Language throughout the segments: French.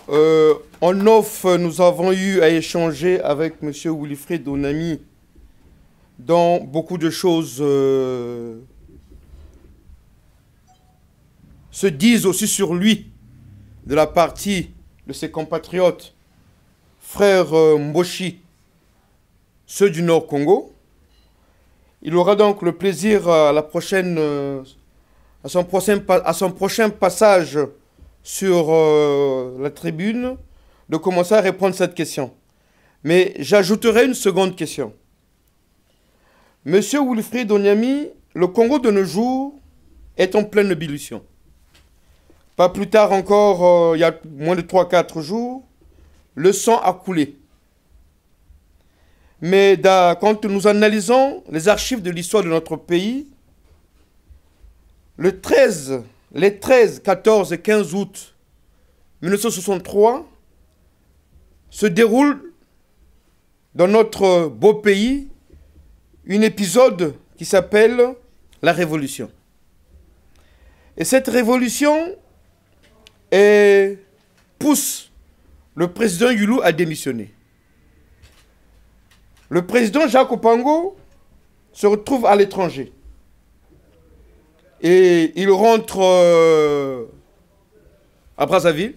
En off, nous avons eu à échanger avec M. Wilfried Onami dans beaucoup de choses se disent aussi sur lui de la partie de ses compatriotes, frères Mboshi, ceux du Nord Congo. Il aura donc le plaisir à son prochain passage sur la tribune de commencer à répondre à cette question. Mais j'ajouterai une seconde question. Monsieur Wilfried Onami, le Congo de nos jours est en pleine ébullition. Pas plus tard encore, il y a moins de 3-4 jours, le sang a coulé. Mais quand nous analysons les archives de l'histoire de notre pays, les 13, 14 et 15 août 1963 se déroule dans notre beau pays un épisode qui s'appelle la Révolution. Et cette révolution pousse le président Yulu à démissionner. Le président Jacques Opango se retrouve à l'étranger. Et il rentre à Brazzaville.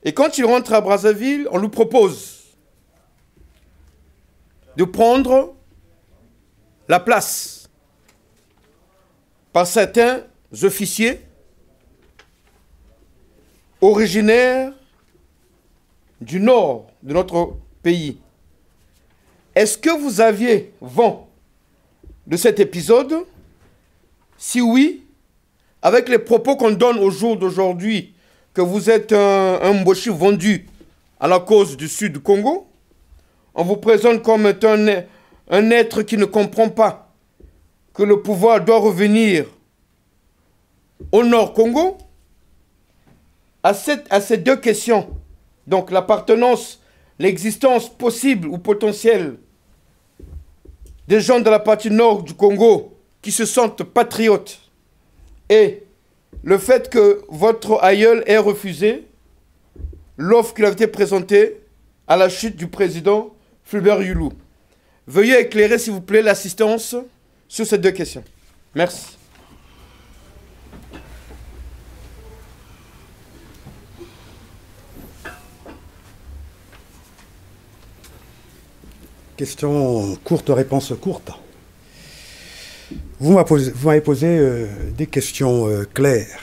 Et quand il rentre à Brazzaville, on lui propose de prendre la place par certains officiers originaires du nord de notre pays. Est-ce que vous aviez vent de cet épisode? Si oui, avec les propos qu'on donne au jour d'aujourd'hui, que vous êtes un Mboshi vendu à la cause du Sud du Congo, on vous présente comme un être qui ne comprend pas que le pouvoir doit revenir au Nord Congo. À ces deux questions, donc l'appartenance, l'existence possible ou potentielle des gens de la partie nord du Congo qui se sentent patriotes et le fait que votre aïeul ait refusé l'offre qui lui avait été présentée à la chute du président Fulbert Yulu. Veuillez éclairer, s'il vous plaît, l'assistance sur ces deux questions. Merci. Question courte, réponse courte. Vous m'avez posé des questions claires.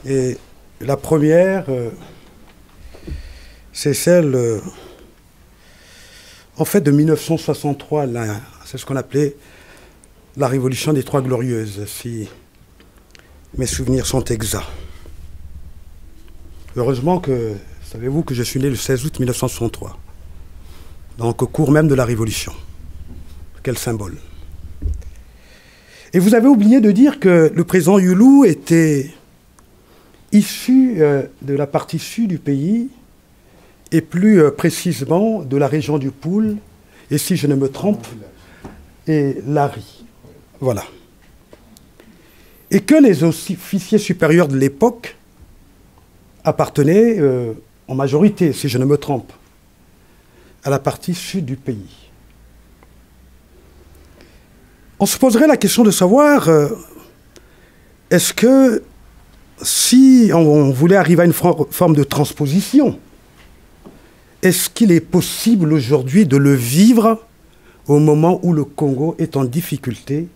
Et la première, c'est celle, en fait, de 1963. C'est ce qu'on appelait la Révolution des Trois Glorieuses, si mes souvenirs sont exacts. Heureusement que, savez-vous que je suis né le 16 août 1963. Donc au cours même de la Révolution. Quel symbole. Et vous avez oublié de dire que le président Yulu était issu de la partie sud du pays, et plus précisément de la région du Poul, et si je ne me trompe, et Lari. Voilà. Et que les officiers supérieurs de l'époque appartenaient en majorité, si je ne me trompe, à la partie sud du pays. On se poserait la question de savoir, est-ce que si on voulait arriver à une forme de transposition, est-ce qu'il est possible aujourd'hui de le vivre au moment où le Congo est en difficulté,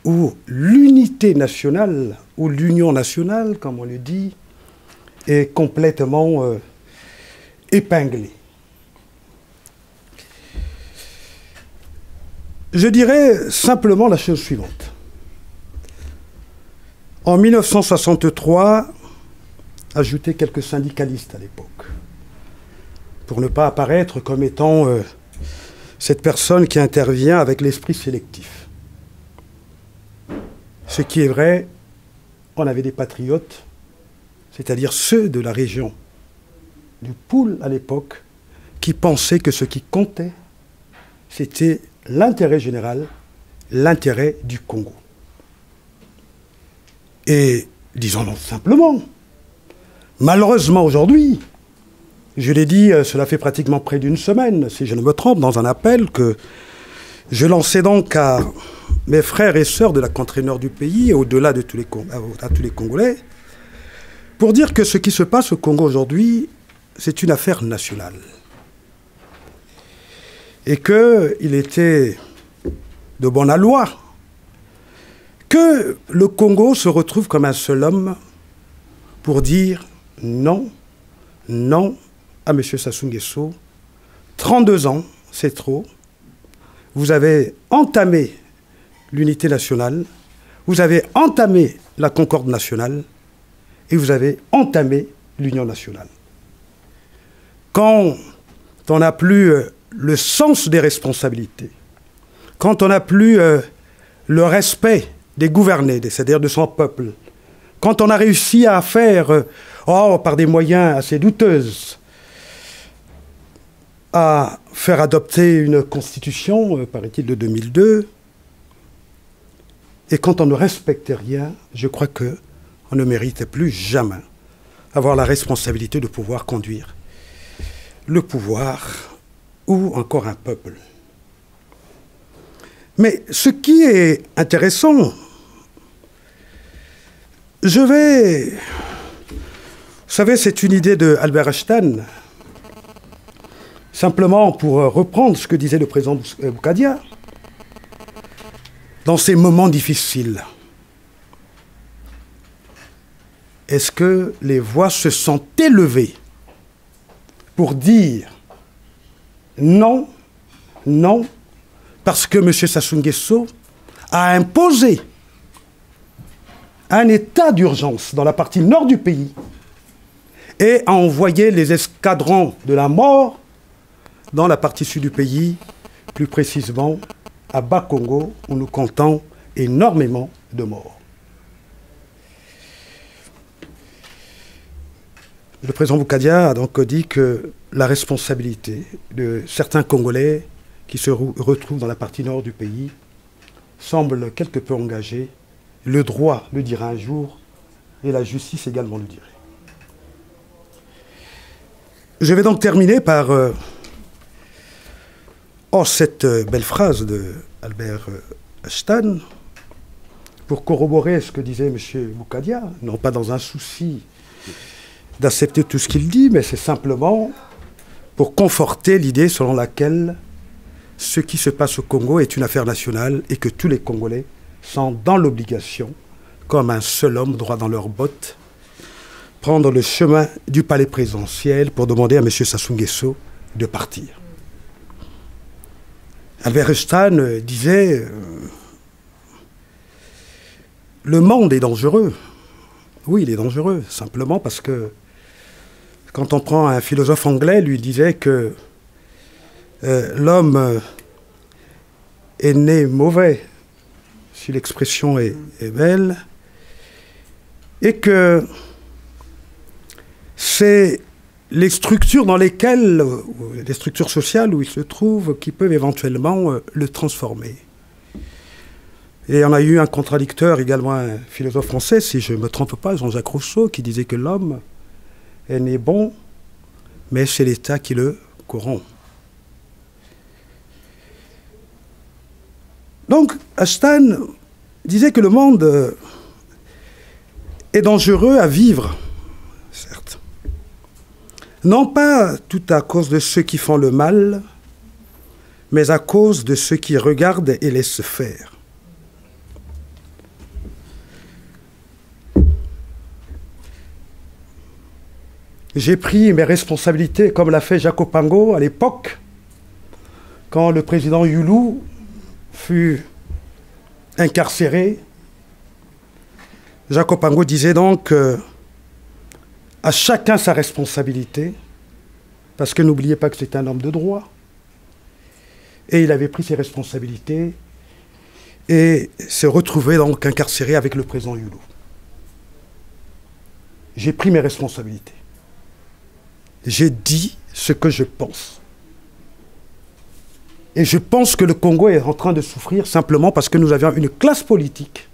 où l'unité nationale, ou l'union nationale, comme on le dit, est complètement épinglée? Je dirais simplement la chose suivante. En 1963, ajoutez quelques syndicalistes à l'époque, pour ne pas apparaître comme étant cette personne qui intervient avec l'esprit sélectif. Ce qui est vrai, on avait des patriotes, c'est-à-dire ceux de la région du Poul à l'époque, qui pensaient que ce qui comptait, c'était l'intérêt général, l'intérêt du Congo. Et disons-le simplement, Malheureusement aujourd'hui, je l'ai dit, cela fait pratiquement près d'une semaine, si je ne me trompe, dans un appel que je lançais donc à mes frères et sœurs de la contrée nord du pays, et au-delà de tous les Congolais, pour dire que ce qui se passe au Congo aujourd'hui, c'est une affaire nationale. Et qu'il était de bon aloi que le Congo se retrouve comme un seul homme pour dire non, non à M. Sassou Nguesso. 32 ans, c'est trop. Vous avez entamé l'unité nationale, vous avez entamé la concorde nationale et vous avez entamé l'union nationale. Quand on n'a plus le sens des responsabilités, quand on n'a plus le respect des gouvernés, c'est-à-dire de son peuple, quand on a réussi à faire, par des moyens assez douteux, à faire adopter une constitution, paraît-il, de 2002, et quand on ne respectait rien, je crois qu'on ne méritait plus jamais avoir la responsabilité de pouvoir conduire le pouvoir ou encore un peuple. Mais ce qui est intéressant, vous savez, c'est une idée de Albert Einstein, simplement pour reprendre ce que disait le président Boukadia, dans ces moments difficiles, est-ce que les voix se sont élevées pour dire non, non, parce que M. Sassou Nguesso a imposé un état d'urgence dans la partie nord du pays et a envoyé les escadrons de la mort dans la partie sud du pays, plus précisément à Bas-Congo, où nous comptons énormément de morts. Le président Boukadia a donc dit que la responsabilité de certains Congolais qui se retrouvent dans la partie nord du pays semble quelque peu engagée. Le droit le dira un jour et la justice également le dirait. Je vais donc terminer par cette belle phrase de Albert Einstein pour corroborer ce que disait M. Boukadia, non pas dans un souci d'accepter tout ce qu'il dit, mais c'est simplement pour conforter l'idée selon laquelle ce qui se passe au Congo est une affaire nationale et que tous les Congolais sont dans l'obligation, comme un seul homme droit dans leurs bottes, prendre le chemin du palais présidentiel pour demander à M. Sassou Nguesso de partir. Albert Einstein disait le monde est dangereux. Oui, il est dangereux, simplement parce que quand on prend un philosophe anglais, lui disait que l'homme est né mauvais, si l'expression est belle, et que c'est les structures dans lesquelles, les structures sociales où il se trouve, qui peuvent éventuellement le transformer. Et on a eu un contradicteur, également un philosophe français, si je ne me trompe pas, Jean-Jacques Rousseau, qui disait que l'homme est né bon, mais c'est l'État qui le corrompt. Donc, Einstein disait que le monde est dangereux à vivre, certes. Non pas tout à cause de ceux qui font le mal, mais à cause de ceux qui regardent et laissent faire. J'ai pris mes responsabilités comme l'a fait Jacques Opango à l'époque, quand le président Youlou fut incarcéré. Jacques Opango disait donc à chacun sa responsabilité, parce que n'oubliez pas que c'est un homme de droit. Et il avait pris ses responsabilités et s'est retrouvé donc incarcéré avec le président Youlou. J'ai pris mes responsabilités. J'ai dit ce que je pense. Et je pense que le Congo est en train de souffrir simplement parce que nous avions une classe politique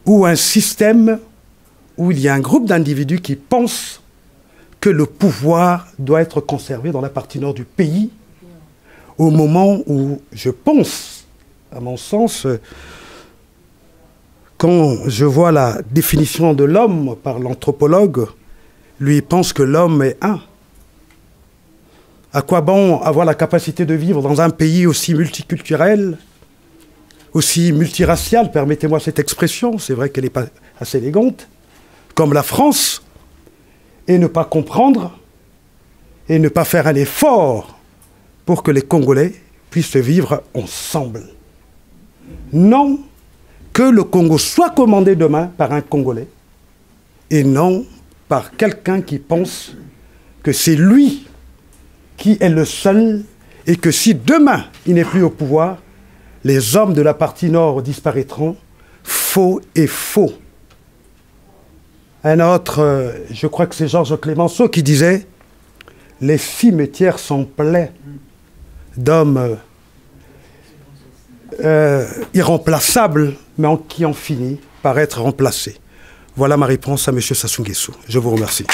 ou un système où il y a un groupe d'individus qui pensent que le pouvoir doit être conservé dans la partie nord du pays, au moment où je pense, à mon sens, quand je vois la définition de l'homme par l'anthropologue, lui pense que l'homme est un. À quoi bon avoir la capacité de vivre dans un pays aussi multiculturel, aussi multiracial, permettez-moi cette expression, c'est vrai qu'elle n'est pas assez élégante, comme la France, et ne pas comprendre et ne pas faire un effort pour que les Congolais puissent vivre ensemble. Non, que le Congo soit commandé demain par un Congolais et non par quelqu'un qui pense que c'est lui qui est le seul et que si demain il n'est plus au pouvoir, les hommes de la partie nord disparaîtront. Faux et faux. Un autre, je crois que c'est Georges Clemenceau qui disait « Les cimetières sont pleins d'hommes irremplaçables, mais qui ont fini par être remplacés. » Voilà ma réponse à M. Sassou Nguesso. Je vous remercie.